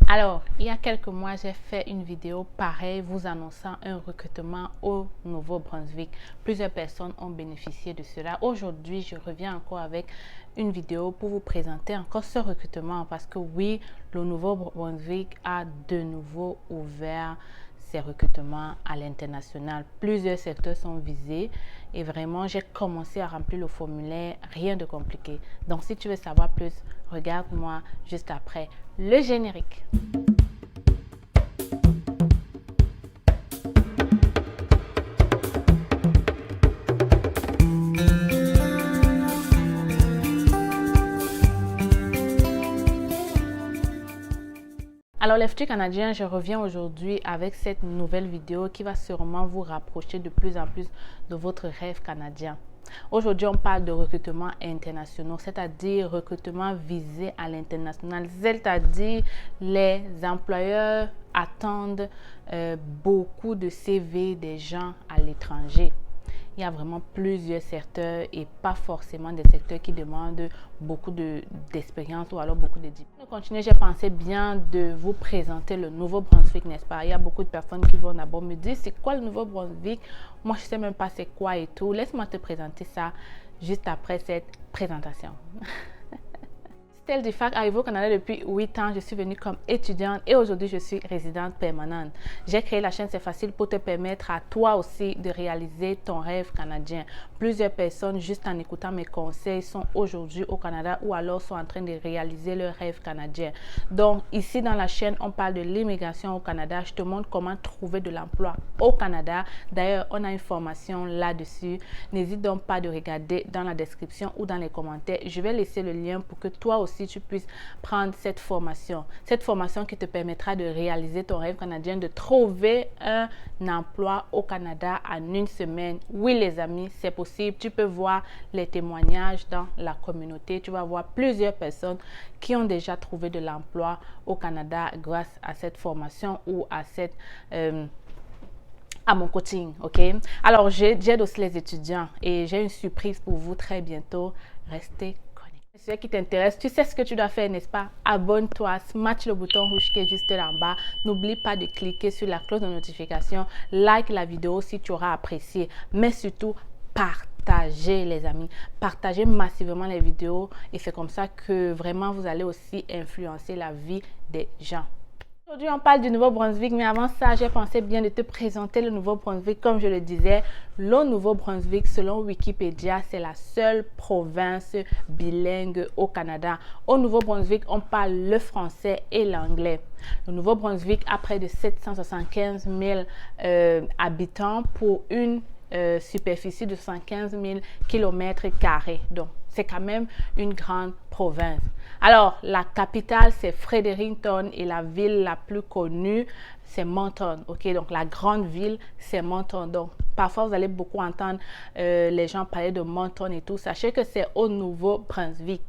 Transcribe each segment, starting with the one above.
Alors, il y a quelques mois, j'ai fait une vidéo pareille vous annonçant un recrutement au Nouveau-Brunswick. Plusieurs personnes ont bénéficié de cela. Aujourd'hui, je reviens encore avec une vidéo pour vous présenter encore ce recrutement parce que oui, le Nouveau-Brunswick a de nouveau ouvert ses recrutements à l'international. Plusieurs secteurs sont visés et vraiment, j'ai commencé à remplir le formulaire, rien de compliqué. Donc, si tu veux savoir plus, regarde-moi juste après le générique. Alors les futurs Canadiens, je reviens aujourd'hui avec cette nouvelle vidéo qui va sûrement vous rapprocher de plus en plus de votre rêve canadien. Aujourd'hui, on parle de recrutement international, c'est-à-dire recrutement visé à l'international, c'est-à-dire les employeurs attendent beaucoup de CV des gens à l'étranger. Il y a vraiment plusieurs secteurs et pas forcément des secteurs qui demandent beaucoup d'expérience ou alors beaucoup de diplômes. Pour continuer, j'ai pensé bien de vous présenter le Nouveau-Brunswick, n'est-ce pas? Il y a beaucoup de personnes qui vont d'abord me dire c'est quoi le Nouveau-Brunswick? Moi, je ne sais même pas c'est quoi et tout. Laisse-moi te présenter ça juste après cette présentation. Stella Dufac arrive au Canada depuis 8 ans. Je suis venue comme étudiante et aujourd'hui je suis résidente permanente. J'ai créé la chaîne C'est Facile pour te permettre à toi aussi de réaliser ton rêve canadien. Plusieurs personnes, juste en écoutant mes conseils, sont aujourd'hui au Canada ou alors sont en train de réaliser leur rêve canadien. Donc ici dans la chaîne, on parle de l'immigration au Canada. Je te montre comment trouver de l'emploi au Canada. D'ailleurs, on a une formation là-dessus. N'hésite donc pas de regarder dans la description ou dans les commentaires. Je vais laisser le lien pour que toi aussi tu puisses prendre cette formation qui te permettra de réaliser ton rêve canadien, de trouver un emploi au Canada en une semaine. Oui les amis, c'est possible. Tu peux voir les témoignages dans la communauté. Tu vas voir plusieurs personnes qui ont déjà trouvé de l'emploi au Canada grâce à cette formation ou à cette à mon coaching, ok? Alors, j'aide aussi les étudiants et j'ai une surprise pour vous très bientôt. Restez connectés. Si c'est qui t'intéresse, tu sais ce que tu dois faire, n'est-ce pas? Abonne-toi, smash le bouton rouge qui est juste là en bas. N'oublie pas de cliquer sur la cloche de notification. Like la vidéo si tu auras apprécié. Mais surtout, partagez les amis. Partagez massivement les vidéos et c'est comme ça que vraiment vous allez aussi influencer la vie des gens. Aujourd'hui, on parle du Nouveau-Brunswick, mais avant ça, j'ai pensé bien de te présenter le Nouveau-Brunswick. Comme je le disais, le Nouveau-Brunswick, selon Wikipédia, c'est la seule province bilingue au Canada. Au Nouveau-Brunswick, on parle le français et l'anglais. Le Nouveau-Brunswick a près de 775 000 habitants pour une superficie de 115 000 km². Donc, c'est quand même une grande province. Alors, la capitale, c'est Fredericton et la ville la plus connue, c'est Moncton. Ok, donc la grande ville, c'est Moncton. Donc, parfois, vous allez beaucoup entendre les gens parler de Moncton et tout. Sachez que c'est au Nouveau-Brunswick.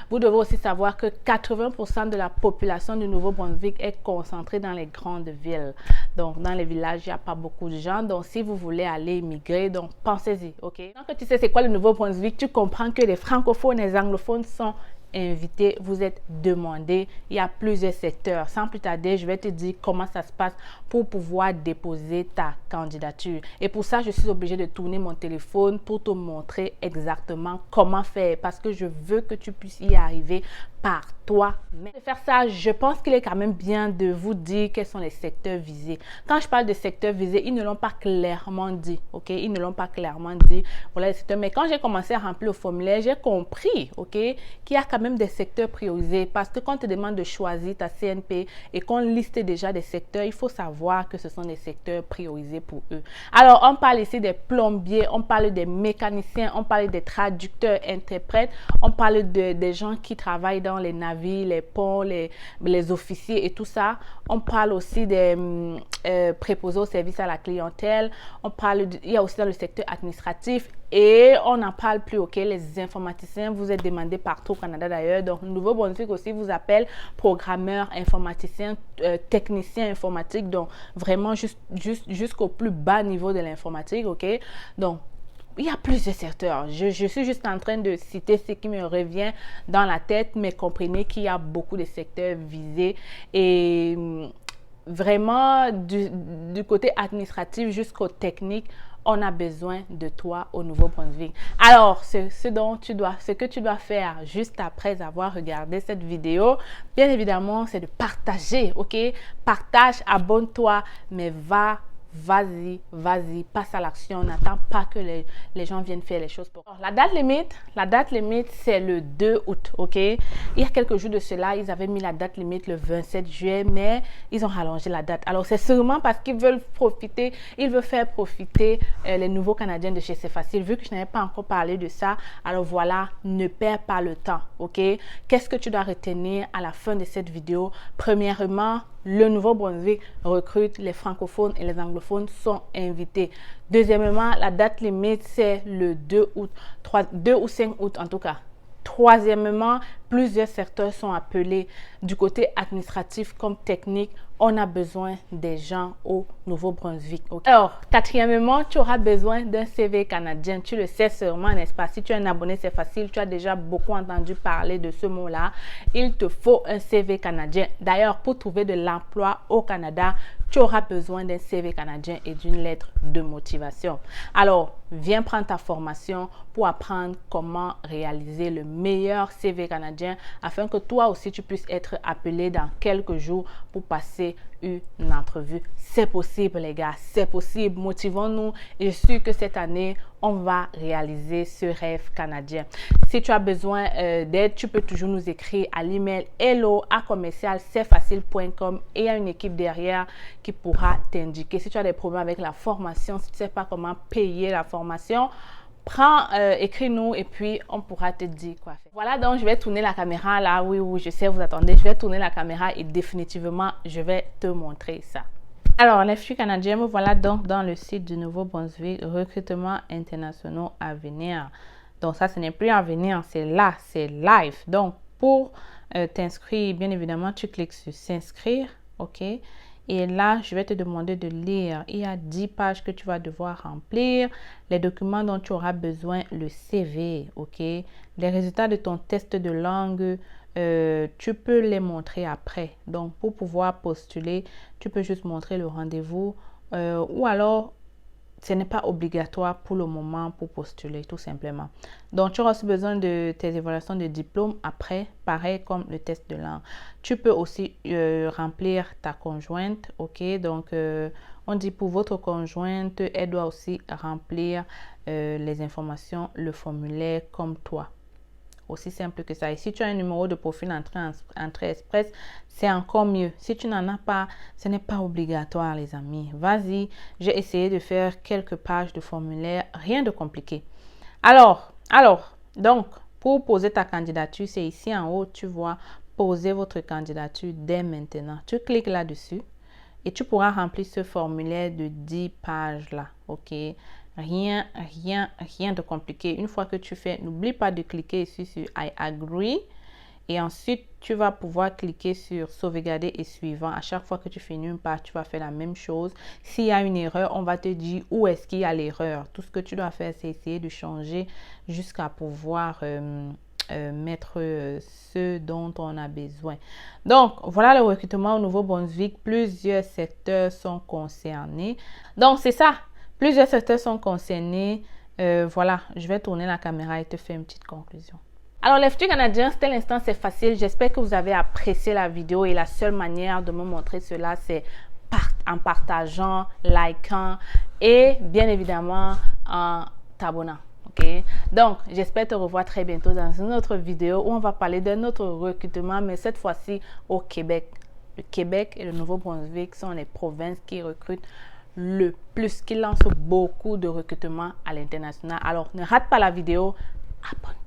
Vous devez aussi savoir que 80% de la population du Nouveau-Brunswick est concentrée dans les grandes villes. Donc, dans les villages, il n'y a pas beaucoup de gens. Donc, si vous voulez aller immigrer, donc pensez-y, ok? Tant que tu sais c'est quoi le Nouveau-Brunswick, tu comprends que les francophones et les anglophones sont invités, vous êtes demandés. Il y a plusieurs secteurs. Sans plus tarder, je vais te dire comment ça se passe pour pouvoir déposer ta candidature. Et pour ça, je suis obligée de tourner mon téléphone pour te montrer exactement comment faire parce que je veux que tu puisses y arriver par toi-même. Pour faire ça, je pense qu'il est quand même bien de vous dire quels sont les secteurs visés. Quand je parle de secteurs visés, ils ne l'ont pas clairement dit, ok? Ils ne l'ont pas clairement dit. Voilà les secteurs. Mais quand j'ai commencé à remplir le formulaire, j'ai compris, ok, qu'il y a quand même des secteurs priorisés parce que quand on te demande de choisir ta CNP et qu'on liste déjà des secteurs, il faut savoir que ce sont des secteurs priorisés pour eux. Alors, on parle ici des plombiers, on parle des mécaniciens, on parle des traducteurs, interprètes, on parle des gens qui travaillent dans les navires, les ponts, les officiers et tout ça. On parle aussi des préposés au service à la clientèle. On parle il y a aussi dans le secteur administratif et on n'en parle plus, ok? Les informaticiens, vous êtes demandés partout au Canada d'ailleurs. Donc, le Nouveau-Brunswick aussi vous appelle programmeur, informaticien, technicien informatique. Donc, vraiment jusqu'au plus bas niveau de l'informatique, ok? Donc, il y a plusieurs secteurs. Je suis juste en train de citer ce qui me revient dans la tête, mais comprenez qu'il y a beaucoup de secteurs visés et vraiment du côté administratif jusqu'au technique, on a besoin de toi au Nouveau-Brunswick. Alors, ce que tu dois faire juste après avoir regardé cette vidéo, bien évidemment, c'est de partager, ok? Partage, abonne-toi, mais vas-y, passe à l'action. N'attends pas que les gens viennent faire les choses pour toi. La date limite, c'est le 2 août, ok? Il y a quelques jours de cela, ils avaient mis la date limite le 27 juillet, mais ils ont rallongé la date. Alors, c'est sûrement parce qu'ils veulent faire profiter les nouveaux Canadiens de chez C'est Facile. Vu que je n'avais pas encore parlé de ça, alors voilà, ne perds pas le temps, ok? Qu'est-ce que tu dois retenir à la fin de cette vidéo? Premièrement, le Nouveau-Brunswick recrute, les francophones et les anglophones sont invités. Deuxièmement, la date limite, c'est le 2 août, 2 ou 5 août en tout cas. Troisièmement, plusieurs secteurs sont appelés du côté administratif comme technique. On a besoin des gens au Nouveau-Brunswick. Okay? Alors, quatrièmement, tu auras besoin d'un CV canadien. Tu le sais sûrement, n'est-ce pas? Si tu es un abonné, c'est facile. Tu as déjà beaucoup entendu parler de ce mot-là. Il te faut un CV canadien. D'ailleurs, pour trouver de l'emploi au Canada, tu auras besoin d'un CV canadien et d'une lettre de motivation. Alors, viens prendre ta formation pour apprendre comment réaliser le meilleur CV canadien afin que toi aussi tu puisses être appelé dans quelques jours pour passer une entrevue. C'est possible les gars, c'est possible. Motivons-nous et je suis sûr que cette année, on va réaliser ce rêve canadien. Si tu as besoin d'aide, tu peux toujours nous écrire à l'email hello@commercial-cfacile.com et il y a une équipe derrière qui pourra t'indiquer. Si tu as des problèmes avec la formation, si tu ne sais pas comment payer la formation, écris-nous et puis on pourra te dire quoi faire. Voilà, donc je vais tourner la caméra là. Oui, je sais, vous attendez. Je vais tourner la caméra et définitivement, je vais te montrer ça. Alors, les filles canadiennes, me voilà donc dans le site du Nouveau-Brunswick, recrutement internationaux à venir. Donc ça, ce n'est plus à venir, c'est là, c'est live. Donc, pour t'inscrire, bien évidemment, tu cliques sur s'inscrire, ok? Et là, je vais te demander de lire. Il y a 10 pages que tu vas devoir remplir. Les documents dont tu auras besoin, le CV, ok? Les résultats de ton test de langue, tu peux les montrer après. Donc, pour pouvoir postuler, tu peux juste montrer le rendez-vous ou alors, ce n'est pas obligatoire pour le moment pour postuler, tout simplement. Donc, tu auras aussi besoin de tes évaluations de diplôme après, pareil comme le test de langue. Tu peux aussi remplir ta conjointe, ok? Donc, on dit pour votre conjointe, elle doit aussi remplir les informations, le formulaire comme toi. Aussi simple que ça. Et si tu as un numéro de profil entrée express, c'est encore mieux. Si tu n'en as pas, ce n'est pas obligatoire, les amis. Vas-y, j'ai essayé de faire quelques pages de formulaire, rien de compliqué. Alors, donc, pour poser ta candidature, c'est ici en haut, tu vois, poser votre candidature dès maintenant. Tu cliques là-dessus et tu pourras remplir ce formulaire de 10 pages là, ok? Rien de compliqué. Une fois que tu fais, n'oublie pas de cliquer ici sur I agree. Et ensuite, tu vas pouvoir cliquer sur sauvegarder et suivant. À chaque fois que tu finis une page, tu vas faire la même chose. S'il y a une erreur, on va te dire où est-ce qu'il y a l'erreur. Tout ce que tu dois faire, c'est essayer de changer jusqu'à pouvoir mettre ce dont on a besoin. Donc, voilà le recrutement au Nouveau-Brunswick. Plusieurs secteurs sont concernés. Donc, c'est ça. Plusieurs secteurs sont concernés. Voilà, je vais tourner la caméra et te faire une petite conclusion. Alors, les futurs Canadiens, c'était l'instant, c'est facile. J'espère que vous avez apprécié la vidéo et la seule manière de me montrer cela, c'est en partageant, likant et bien évidemment en t'abonnant. Okay? Donc, j'espère te revoir très bientôt dans une autre vidéo où on va parler d'un autre recrutement, mais cette fois-ci au Québec. Le Québec et le Nouveau-Brunswick sont les provinces qui recrutent le plus, qui lancent beaucoup de recrutements à l'international. Alors, ne rate pas la vidéo, abonne-toi.